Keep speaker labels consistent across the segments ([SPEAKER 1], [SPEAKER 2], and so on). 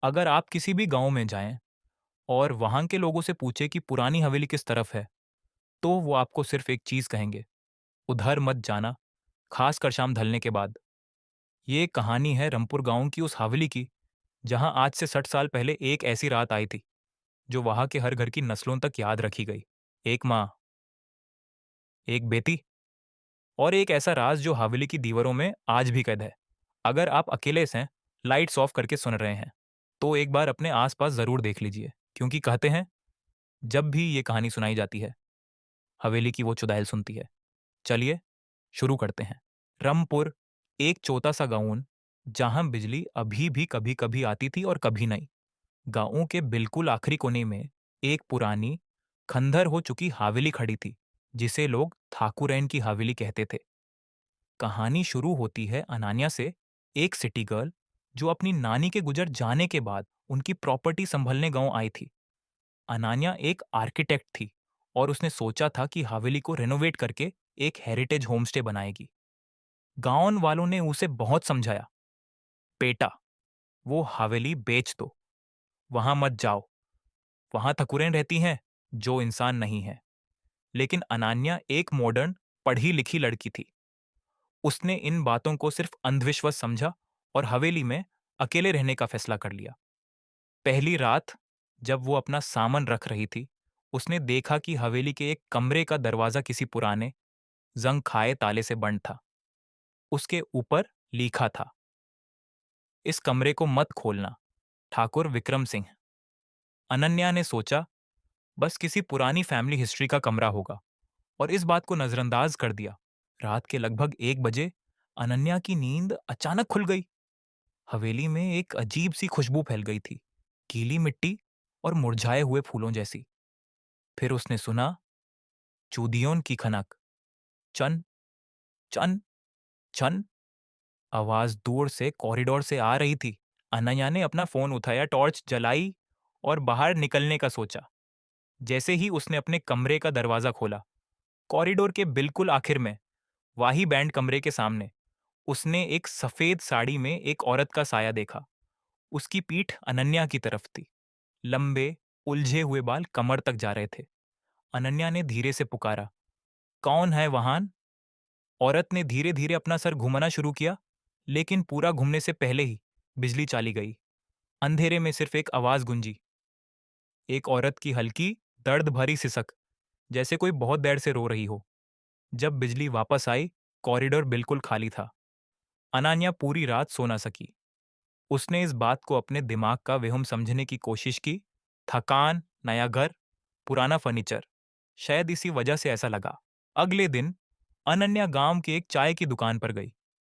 [SPEAKER 1] अगर आप किसी भी गांव में जाएं और वहां के लोगों से पूछे कि पुरानी हवेली किस तरफ है, तो वो आपको सिर्फ एक चीज कहेंगे: उधर मत जाना, खासकर शाम ढलने के बाद। ये कहानी है रंगपुर गांव की उस हवेली की, जहां आज से 60 साल पहले एक ऐसी रात आई थी जो वहां के हर घर की नस्लों तक याद रखी गई। एक माँ, एक बेटी, और एक ऐसा राज जो हवेली की दीवारों में आज भी कैद है। अगर आप अकेले से लाइट्स ऑफ करके सुन रहे हैं, तो एक बार अपने आसपास जरूर देख लीजिए, क्योंकि कहते हैं जब भी ये कहानी सुनाई जाती है, हवेली की वो चुड़ैल सुनती है। चलिए शुरू करते हैं। रमपुर एक छोटा सा गांव जहां बिजली अभी भी कभी कभी आती थी और कभी नहीं। गांव के बिल्कुल आखिरी कोने में एक पुरानी खंडहर हो चुकी हवेली खड़ी थी, जिसे लोग ठाकुरैन की हवेली कहते थे। कहानी शुरू होती है अनान्या से, एक सिटी गर्ल जो अपनी नानी के गुजर जाने के बाद उनकी प्रॉपर्टी संभलने गांव आई थी। अनान्या एक आर्किटेक्ट थी और उसने सोचा था कि हवेली को रेनोवेट करके एक हेरिटेज होमस्टे बनाएगी। गांव वालों ने उसे बहुत समझाया, बेटा, वो हवेली बेच दो, वहां मत जाओ, वहां ठकुरें रहती हैं जो इंसान नहीं है। लेकिन अनान्या एक मॉडर्न, पढ़ी लिखी लड़की थी। उसने इन बातों को सिर्फ अंधविश्वास समझा और हवेली में अकेले रहने का फैसला कर लिया। पहली रात जब वो अपना सामान रख रही थी, उसने देखा कि हवेली के एक कमरे का दरवाजा किसी पुराने, जंग खाए ताले से बंद था। उसके ऊपर लिखा था, इस कमरे को मत खोलना, ठाकुर विक्रम सिंह। अनन्या ने सोचा बस किसी पुरानी फैमिली हिस्ट्री का कमरा होगा, और इस बात को नजरअंदाज कर दिया। रात के लगभग 1 बजे अनन्या की नींद अचानक खुल गई। हवेली में एक अजीब सी खुशबू फैल गई थी, गीली मिट्टी और मुरझाए हुए फूलों जैसी। फिर उसने सुना चूदियों की खनक, चन चन चन। आवाज दूर से कॉरिडोर से आ रही थी। अनन्या ने अपना फोन उठाया, टॉर्च जलाई और बाहर निकलने का सोचा। जैसे ही उसने अपने कमरे का दरवाजा खोला, कॉरिडोर के बिल्कुल आखिर में, वाही बैंड कमरे के सामने, उसने एक सफेद साड़ी में एक औरत का साया देखा। उसकी पीठ अनन्या की तरफ थी। लंबे, उलझे हुए बाल कमर तक जा रहे थे। अनन्या ने धीरे से पुकारा, कौन है वहां? औरत ने धीरे धीरे अपना सर घुमाना शुरू किया, लेकिन पूरा घूमने से पहले ही बिजली चली गई। अंधेरे में सिर्फ एक आवाज गूंजी, एक औरत की हल्की, दर्द भरी सिसक, जैसे कोई बहुत देर से रो रही हो। जब बिजली वापस आई, कॉरिडोर बिल्कुल खाली था। अनान्या पूरी रात सो ना सकी। उसने इस बात को अपने दिमाग का वहम समझने की कोशिश की। थकान, नया घर, पुराना फर्नीचर, शायद इसी वजह से ऐसा लगा। अगले दिन अनन्या गांव की एक चाय की दुकान पर गई,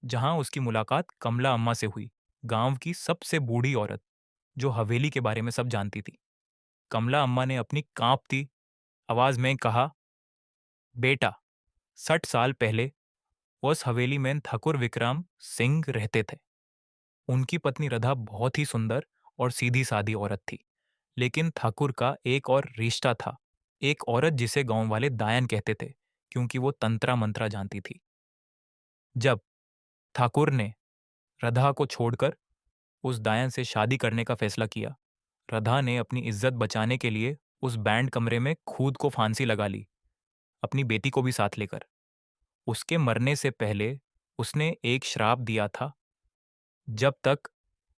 [SPEAKER 1] जहां उसकी मुलाकात कमला अम्मा से हुई, गांव की सबसे बूढ़ी औरत जो हवेली के बारे में सब जानती थी। कमला अम्मा ने अपनी कांपती आवाज में कहा, बेटा, 60 साल पहले उस हवेली में ठाकुर विक्रम सिंह रहते थे। उनकी पत्नी राधा बहुत ही सुंदर और सीधी सादी औरत थी। लेकिन ठाकुर का एक और रिश्ता था, एक औरत जिसे गांव वाले दायन कहते थे, क्योंकि वो तंत्रा मंत्रा जानती थी। जब ठाकुर ने राधा को छोड़कर उस दायन से शादी करने का फैसला किया, राधा ने अपनी इज्जत बचाने के लिए उस बैंड कमरे में खुद को फांसी लगा ली, अपनी बेटी को भी साथ लेकर। उसके मरने से पहले उसने एक श्राप दिया था, जब तक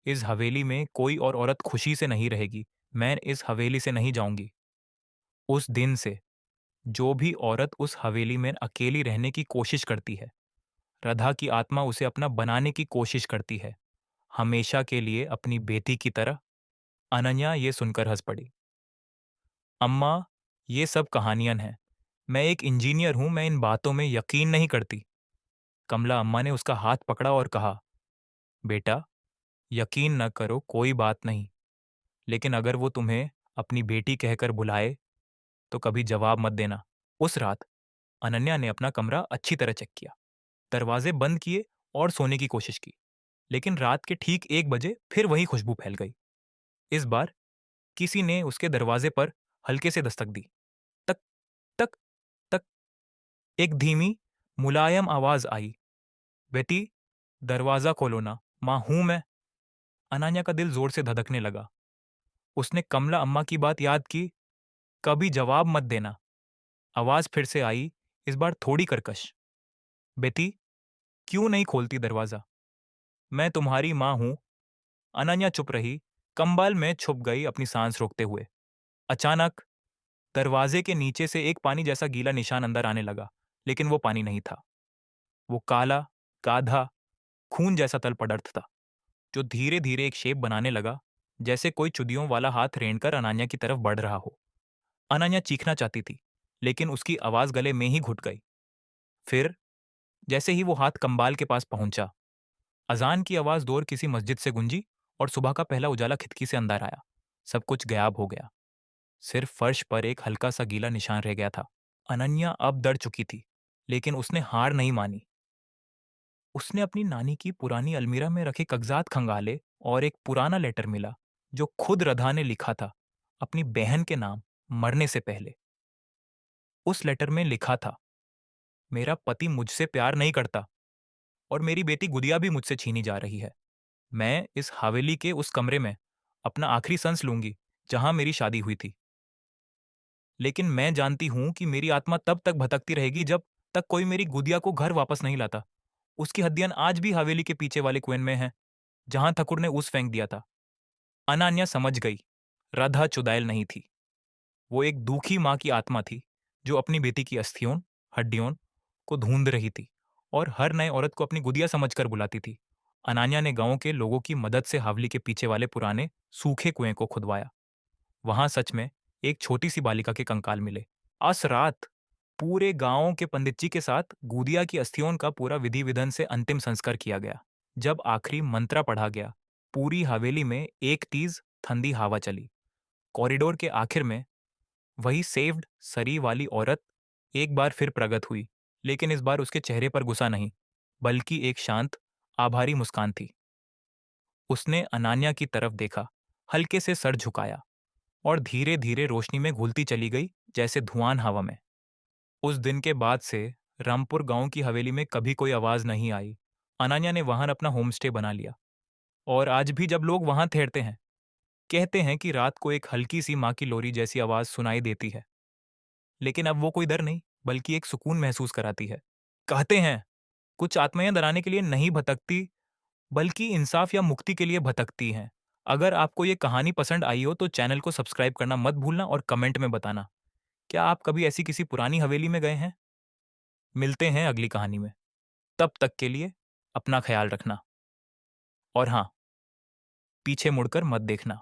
[SPEAKER 1] इस हवेली में कोई और औरत खुशी से नहीं रहेगी, मैं इस हवेली से नहीं जाऊंगी। उस दिन से जो भी औरत उस हवेली में अकेली रहने की कोशिश करती है, राधा की आत्मा उसे अपना बनाने की कोशिश करती है, हमेशा के लिए अपनी बेटी की तरह। अनन्या ये सुनकर हंस पड़ी। अम्मा, ये सब कहानियां हैं। मैं एक इंजीनियर हूं, मैं इन बातों में यकीन नहीं करती। कमला अम्मा ने उसका हाथ पकड़ा और कहा, बेटा, यकीन न करो, कोई बात नहीं। लेकिन अगर वो तुम्हें अपनी बेटी कहकर बुलाए, तो कभी जवाब मत देना। उस रात अनन्या ने अपना कमरा अच्छी तरह चेक किया, दरवाजे बंद किए और सोने की कोशिश की। लेकिन रात के ठीक 1 बजे फिर वही खुशबू फैल गई। इस बार किसी ने उसके दरवाजे पर हल्के से दस्तक दी। तक तक तक। एक धीमी, मुलायम आवाज आई, बेटी, दरवाजा खोलो ना, मां हूं मैं। अनान्या का दिल जोर से धधकने लगा। उसने कमला अम्मा की बात याद की, कभी जवाब मत देना। आवाज फिर से आई, इस बार थोड़ी कर्कश। बेटी, क्यों नहीं खोलती दरवाजा? मैं तुम्हारी मां हूं। अनन्या चुप रही, कंबल में छुप गई, अपनी सांस रोकते हुए। अचानक दरवाजे के नीचे से एक पानी जैसा गीला निशान अंदर आने लगा, लेकिन वो पानी नहीं था। वो काला, गाढ़ा, खून जैसा तल पदार्थ था, जो धीरे धीरे एक शेप बनाने लगा, जैसे कोई चुदियों वाला हाथ रेंगकर अनान्या की तरफ बढ़ रहा हो। अनान्या चीखना चाहती थी, लेकिन उसकी आवाज गले में ही घुट गई। फिर जैसे ही वो हाथ कंबाल के पास पहुंचा, अजान की आवाज दूर किसी मस्जिद से गूंजी और सुबह का पहला उजाला खिड़की से अंदर आया। सब कुछ गायब हो गया। सिर्फ फर्श पर एक हल्का सा गीला निशान रह गया था। अनन्या अब डर चुकी थी, लेकिन उसने हार नहीं मानी। उसने अपनी नानी की पुरानी अलमीरा में रखे कागजात खंगाले और एक पुराना लेटर मिला, जो खुद रधा ने लिखा था, अपनी बहन के नाम, मरने से पहले। उस लेटर में लिखा था, मेरा पति मुझसे प्यार नहीं करता और मेरी बेटी गुदिया भी मुझसे छीनी जा रही है। मैं इस हवेली के उस कमरे में अपना आखिरी सांस लूंगी जहां मेरी शादी हुई थी। लेकिन मैं जानती हूं कि मेरी आत्मा तब तक भटकती रहेगी जब तक कोई मेरी गुदिया को घर वापस नहीं लाता। उसकी हड्डियां आज भी हवेली के पीछे वाले कुएं में हैं, जहां ठकुर ने उस फेंक दिया था। अनान्या समझ गई, राधा चुड़ैल नहीं थी। वो एक दुखी माँ की आत्मा थी, जो अपनी बेटी की अस्थियों, हड्डियों को ढूंढ रही थी और हर नए औरत को अपनी गुदिया समझकर बुलाती थी। अनान्या ने गांव के लोगों की मदद से हवेली के पीछे वाले पुराने सूखे कुएं को खुदवाया। वहां सच में एक छोटी सी बालिका के कंकाल मिले। अस रात पूरे गांव के पंडित जी के साथ गुदिया की अस्थियों का पूरा विधि विधान से अंतिम संस्कार किया गया। जब आखिरी मंत्रा पढ़ा गया, पूरी हवेली में एक तेज ठंडी हवा चली। कॉरिडोर के आखिर में वही सेव्ड सरी वाली औरत एक बार फिर प्रकट हुई, लेकिन इस बार उसके चेहरे पर गुस्सा नहीं, बल्कि एक शांत, आभारी मुस्कान थी। उसने अनान्या की तरफ देखा, हल्के से सर झुकाया और धीरे धीरे रोशनी में घुलती चली गई, जैसे धुआं हवा में। उस दिन के बाद से रामपुर गांव की हवेली में कभी कोई आवाज नहीं आई। अनान्या ने वहां अपना होमस्टे बना लिया और आज भी जब लोग वहां ठहरते हैं, कहते हैं कि रात को एक हल्की सी माँ की लोरी जैसी आवाज सुनाई देती है। लेकिन अब वो कोई डर नहीं, बल्कि एक सुकून महसूस कराती है। कहते हैं कुछ आत्माएं डराने के लिए नहीं भटकती, बल्कि इंसाफ या मुक्ति के लिए भटकती हैं। अगर आपको ये कहानी पसंद आई हो तो चैनल को सब्सक्राइब करना मत भूलना और कमेंट में बताना, क्या आप कभी ऐसी किसी पुरानी हवेली में गए हैं? मिलते हैं अगली कहानी में। तब तक के लिए अपना ख्याल रखना और हाँ, पीछे मुड़कर मत देखना।